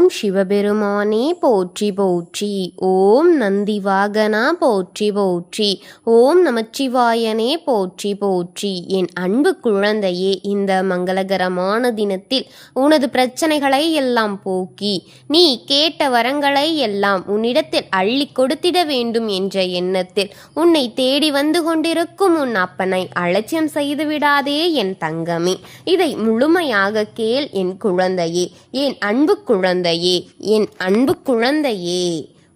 ஓம் சிவபெருமானே போற்றி போற்றி. ஓம் நந்திவாகனா போற்றி போற்றி. ஓம் நமச்சிவாயனே போற்றி போற்றி. என் அன்பு குழந்தையே, இந்த மங்களகரமான தினத்தில் உனது பிரச்சனைகளை எல்லாம் போக்கி நீ கேட்ட வரங்களை எல்லாம் உன்னிடத்தில் அள்ளி கொடுத்திட வேண்டும் என்ற எண்ணத்தில் உன்னை தேடி வந்து கொண்டிருக்கும் உன் அப்பனை அலட்சியம் செய்து விடாதே என் தங்கமே. இதை முழுமையாக கேள் என் குழந்தையே, என் அன்பு குழந்தையே, என் அன்பு குழந்தையே.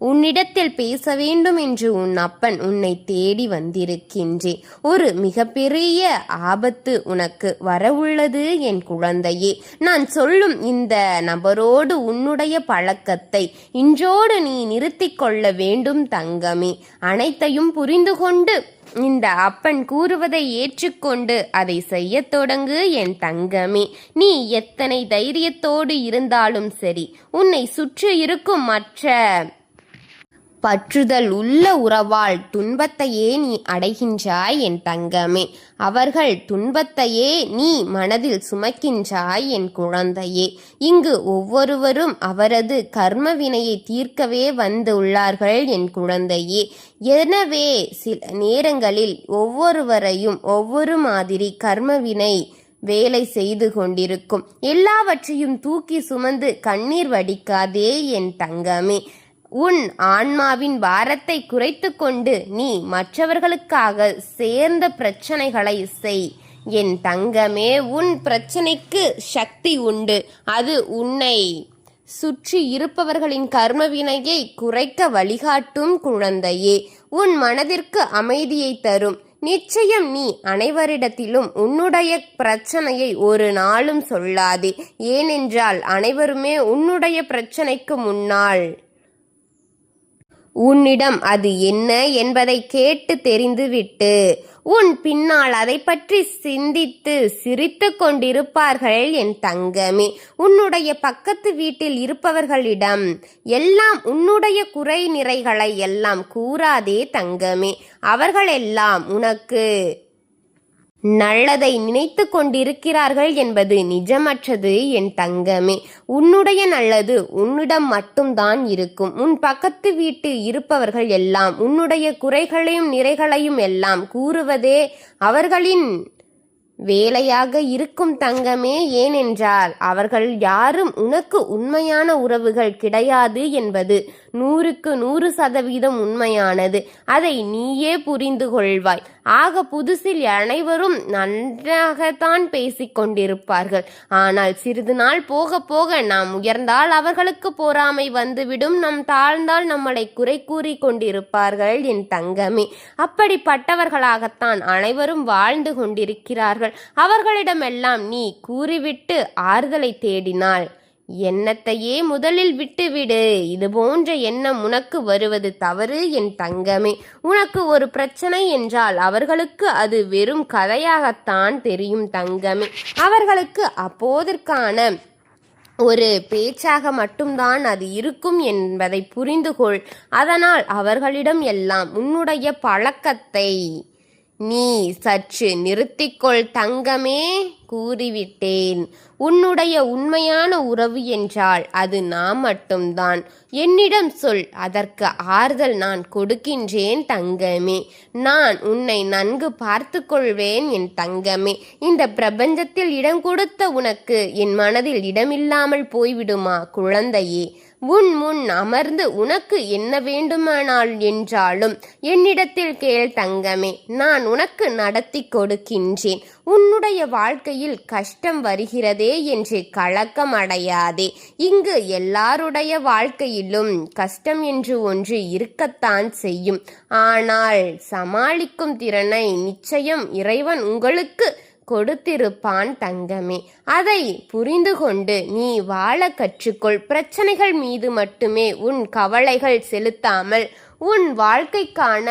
உன்னிடத்தில் பேச வேண்டும் என்று உன் அப்பன் உன்னை தேடி வந்திருக்கின்றேன். ஒரு மிகப்பெரிய ஆபத்து உனக்கு வரவுள்ளது என் குழந்தையே. நான் சொல்லும் இந்த நபரோடு உன்னுடைய பழக்கத்தை இன்றோடு நீ நிறுத்திக் கொள்ள வேண்டும் தங்கமே. அனைத்தையும் புரிந்து கொண்டு இந்த அப்பன் கூறுவதை ஏற்றுக்கொண்டு அதை செய்ய தொடங்கு என் தங்கமே. நீ எத்தனை தைரியத்தோடு இருந்தாலும் சரி, உன்னை சுற்றி இருக்கும் மற்ற பற்றுதல் உள்ள உறவால் துன்பத்தையே நீ அடைகின்றாய் என் தங்கமே. அவர்கள் துன்பத்தையே நீ மனதில் சுமக்கின்றாய் என் குழந்தையே. இங்கு ஒவ்வொருவரும் அவரது கர்ம வினையை தீர்க்கவே வந்துள்ளார்கள் என் குழந்தையே. எனவே சில நேரங்களில் ஒவ்வொருவரையும் ஒவ்வொரு மாதிரி கர்மவினை வேலை செய்து கொண்டிருக்கும். எல்லாவற்றையும் தூக்கி சுமந்து கண்ணீர் வடிக்காதே என் தங்கமே. உன் ஆன்மாவின் பாரத்தை குறைத்து கொண்டு நீ மற்றவர்களுக்காக சேர்ந்த பிரச்சனைகளை செய் என் தங்கமே. உன் பிரச்சனைக்கு சக்தி உண்டு. அது உன்னை சுற்றி இருப்பவர்களின் கர்மவினையை குறைக்க வழிகாட்டும் குழந்தையே. உன் மனதிற்கு அமைதியை தரும். நிச்சயம் நீ அனைவரிடத்திலும் உன்னுடைய பிரச்சனையை ஒரு நாளும் சொல்லாதே. ஏனென்றால் அனைவருமே உன்னுடைய பிரச்சனைக்கு முன்னால் உன்னிடம் அது என்ன என்பதை கேட்டு தெரிந்துவிட்டு உன் பின்னால் அதை பற்றி சிந்தித்து சிரித்து கொண்டிருப்பார்கள் என் தங்கமே. உன்னுடைய பக்கத்து வீட்டில் இருப்பவர்களிடம் எல்லாம் உன்னுடைய குறை நிறைகளை எல்லாம் கூறாதே தங்கமே. அவர்களெல்லாம் உனக்கு நல்லதை நினைத்து கொண்டிருக்கிறார்கள் என்பது நிஜமற்றது என் தங்கமே. உன்னுடைய நல்லது உன்னிடம் மட்டும்தான் இருக்கும். உன் பக்கத்து வீட்டு இருப்பவர்கள் எல்லாம் உன்னுடைய குறைகளையும் நிறைகளையும் எல்லாம் கூறுவதே அவர்களின் வேலையாக இருக்கும் தங்கமே. ஏனென்றால் அவர்கள் யாரும் உனக்கு உண்மையான உறவுகள் கிடையாது என்பது 100% உண்மையானது. அதை நீயே புரிந்து கொள்வாய். ஆக புதுசில் அனைவரும் நன்றாகத்தான் பேசிக்கொண்டிருப்பார்கள். ஆனால் சிறிது நாள் போக போக நாம் உயர்ந்தால் அவர்களுக்கு பொறாமை வந்துவிடும். நாம் தாழ்ந்தால் நம்மளை குறை கூறி கொண்டிருப்பார்கள் என் தங்கமே. அப்படிப்பட்டவர்களாகத்தான் அனைவரும் வாழ்ந்து கொண்டிருக்கிறார்கள். அவர்களிடமெல்லாம் நீ கூறிவிட்டு ஆறுதலை தேடினாள். எண்ணத்தையே முதலில் விட்டுவிடு. இது போன்ற எண்ணம் உனக்கு வருவது தவறு என் தங்கமே. உனக்கு ஒரு பிரச்சனை என்றால் அவர்களுக்கு அது வெறும் கதையாகத்தான் தெரியும் தங்கமே. அவர்களுக்கு அப்போதற்கான ஒரு பேச்சாக மட்டும்தான் அது இருக்கும் என்பதை புரிந்துகொள். அதனால் அவர்களிடம் எல்லாம் உன்னுடைய பழக்கத்தை நீ சற்று நிறுத்திக்கொள் தங்கமே. கூறிவிட்டேன். உன்னுடைய உண்மையான உறவு என்றால் அது நான் மட்டும்தான். என்னிடம் சொல், அதற்கு ஆறுதல் நான் கொடுக்கின்றேன் தங்கமே. நான் உன்னை நன்கு பார்த்து கொள்வேன் என் தங்கமே. இந்த பிரபஞ்சத்தில் இடம் கொடுத்த உனக்கு என் மனதில் இடமில்லாமல் போய்விடுமா குழந்தையே? உன் முன் அமர்ந்து உனக்கு என்ன வேண்டுமானால் என்றாலும் என்னிடத்தில் கேள் தங்கமே. நான் உனக்கு நடத்தி கொடுக்கின்றேன். உன்னுடைய வாழ்க்கையில் கஷ்டம் வருகிறதே என்று கலக்கம் அடையாதே. இங்கு எல்லாருடைய வாழ்க்கையிலும் கஷ்டம் என்று ஒன்று இருக்கத்தான் செய்யும். ஆனால் சமாளிக்கும் திறனை நிச்சயம் இறைவன் உங்களுக்கு கொடுத்திருப்பான் தங்கமே. அதை புரிந்து கொண்டு நீ வாழ கற்றுக்கொள். பிரச்சனைகள் மீது மட்டுமே உன் கவலைகள் செலுத்தாமல் உன் வாழ்க்கைக்கான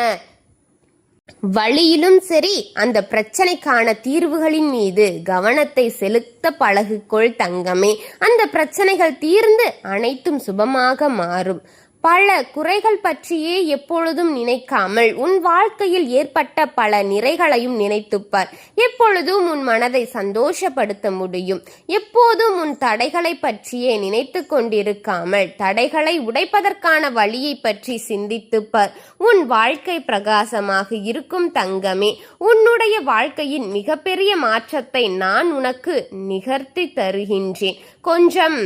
வழியிலும் சரி, அந்த பிரச்சனைக்கான தீர்வுகளின் மீது கவனத்தை செலுத்த பழகிக்கொள் தங்கமே. அந்த பிரச்சனைகள் தீர்ந்து அனைத்தும் சுபமாக மாறும். பல குறைகள் பற்றியே எப்பொழுதும் நினைக்காமல் உன் வாழ்க்கையில் ஏற்பட்ட பல நிறைகளையும் நினைத்துப்பார். எப்பொழுதும் உன் மனதை சந்தோஷப்படுத்த முடியும். எப்போதும் உன் தடைகளை பற்றியே நினைத்து கொண்டிருக்காமல் தடைகளை உடைப்பதற்கான வழியை பற்றி சிந்தித்துப்பார். உன் வாழ்க்கை பிரகாசமாக இருக்கும் தங்கமே. உன்னுடைய வாழ்க்கையின் மிகப்பெரிய மாற்றத்தை நான் உனக்கு நிகழ்த்தி தருகின்றேன். கொஞ்சம்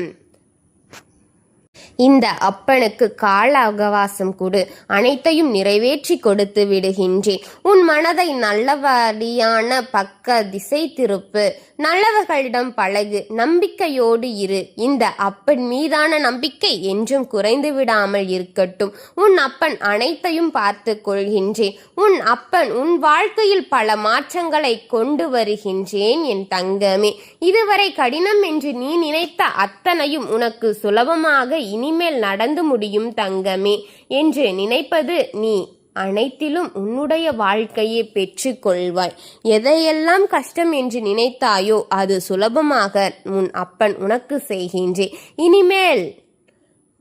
இந்த அப்பனுக்கு கால அவகாசம் கொடு. அனைத்தையும் நிறைவேற்றி கொடுத்து விடுகின்றேன். உன் மனதை நல்லபடியான பக்க திசை திருப்பு. நல்லவர்களிடம் பழகு. நம்பிக்கையோடு இரு. இந்த அப்பன் மீதான நம்பிக்கை என்றும் குறைந்து விடாமல் இருக்கட்டும். உன் அப்பன் அனைத்தையும் பார்த்து கொள்கின்றேன். உன் அப்பன் உன் வாழ்க்கையில் பல மாற்றங்களை கொண்டு வருகின்றேன் என் தங்கமே. இதுவரை கடினம் என்று நீ நினைத்த அத்தனையும் உனக்கு சுலபமாக இனிமேல் நடந்து முடியும் தங்கமே என்று நினைப்பது நீ அனைத்திலும் உன்னுடைய வாழ்க்கையை பெற்று கொள்வாய். எதையெல்லாம் கஷ்டம் என்று நினைத்தாயோ அது சுலபமாக உன் அப்பன் உனக்கு செய்கின்றேன். இனிமேல்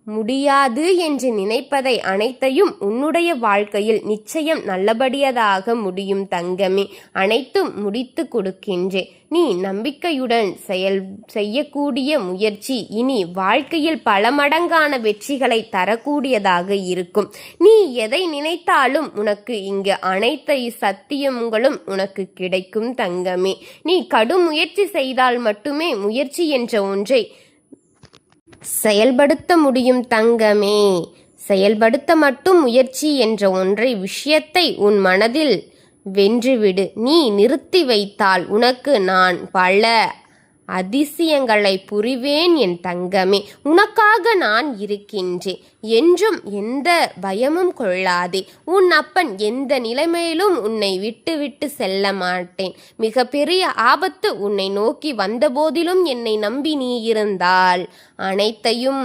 முடியாது என்று நினைப்பதை அனைத்தையும் உன்னுடைய வாழ்க்கையில் நிச்சயம் நல்லபடியதாக முடியும் தங்கமே. அனைத்தும் முடித்து கொடுக்கின்றேன். நீ நம்பிக்கையுடன் செய்யக்கூடிய முயற்சி இனி வாழ்க்கையில் பல மடங்கான வெற்றிகளை தரக்கூடியதாக இருக்கும். நீ எதை நினைத்தாலும் உனக்கு இங்கு அனைத்து சத்தியங்களும் உனக்கு கிடைக்கும் தங்கமே. நீ கடும் முயற்சி செய்தால் மட்டுமே முயற்சி என்ற ஒன்றை செயல்படுத்த முடியும் தங்கமே. செயல்படுத்த மட்டும் முயற்சி என்ற ஒன்றை விஷயத்தை உன் மனதில் வென்றுவிடு. நீ நிறுத்தி வைத்தால் உனக்கு நான் பல அதிசயங்களை புரிவேன் என் தங்கமே. உனக்காக நான் இருக்கின்றேன். என்றும் எந்த பயமும் கொள்ளாதே. உன் அப்பன் எந்த நிலைமையிலும் உன்னை விட்டு விட்டு செல்ல மாட்டேன். மிக பெரிய ஆபத்து உன்னை நோக்கி வந்தபோதிலும் என்னை நம்பி நீ இருந்தால் அனைத்தையும்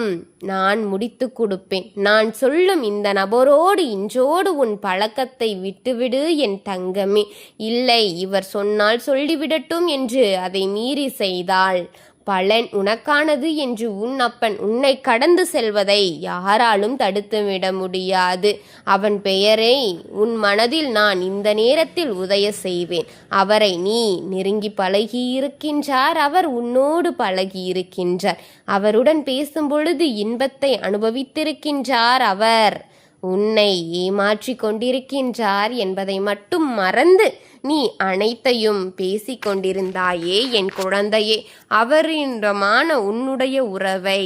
நான் முடித்து கொடுப்பேன். நான் சொல்லும் இந்த நபரோடு இன்றோடு உன் பழக்கத்தை விட்டுவிடு என் தங்கமே. இல்லை, இவர் சொன்னால் சொல்லிவிடட்டும் என்று அதை மீறி செய்தால் பலன் உனக்கானது என்று உன் அப்பன் உன்னை கடந்து செல்வதை யாராலும் தடுத்துவிட முடியாது. அவன் பெயரை உன் மனதில் நான் இந்த நேரத்தில் உதய செய்வேன். அவரை நீ நெருங்கி பழகியிருக்கின்றார். அவர் உன்னோடு பழகியிருக்கின்றார். அவருடன் பேசும் பொழுது இன்பத்தை அனுபவித்திருக்கின்றார். அவர் உன்னை ஏமாற்றி கொண்டிருக்கின்றார் என்பதை மட்டும் மறந்து நீ அனைத்தையும் பேசிக் கொண்டிருந்தாயே என் குழந்தையே. அவரிடமான உன்னுடைய உறவை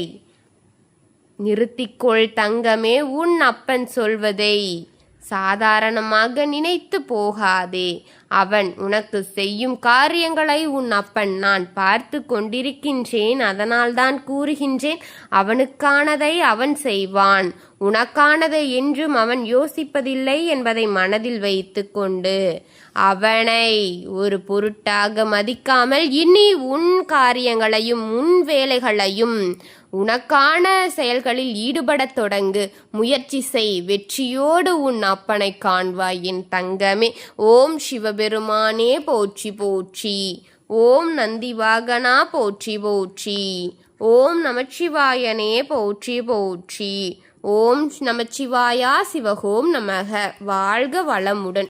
நிறுத்திக்கொள் தங்கமே. உன் அப்பன் சொல்வதை சாதாரணமாக நினைத்து போகாதே. அவன் உனக்கு செய்யும் காரியங்களை உன் அப்பன் நான் பார்த்து கொண்டிருக்கின்றேன். அதனால்தான் கூறுகின்றேன், அவனுக்கானதை அவன் செய்வான். உனக்கானதை என்றும் அவன் யோசிப்பதில்லை என்பதை மனதில் வைத்து கொண்டு அவனை ஒரு பொருட்டாக மதிக்காமல் இனி உன் காரியங்களையும் உன் வேலைகளையும் உனக்கான செயல்களில் ஈடுபடத் தொடங்கு. முயற்சி செய். வெற்றியோடு உன் அப்பனை காண்பாய் என் தங்கமே. ஓம் சிவபெருமானே போற்றி போற்றி. ஓம் நந்திவாகனா போற்றி போற்றி. ஓம் நமச்சிவாயனே போற்றி போற்றி. ஓம் நமச்சிவாயா சிவகோம் நமக. வாழ்க வளமுடன்.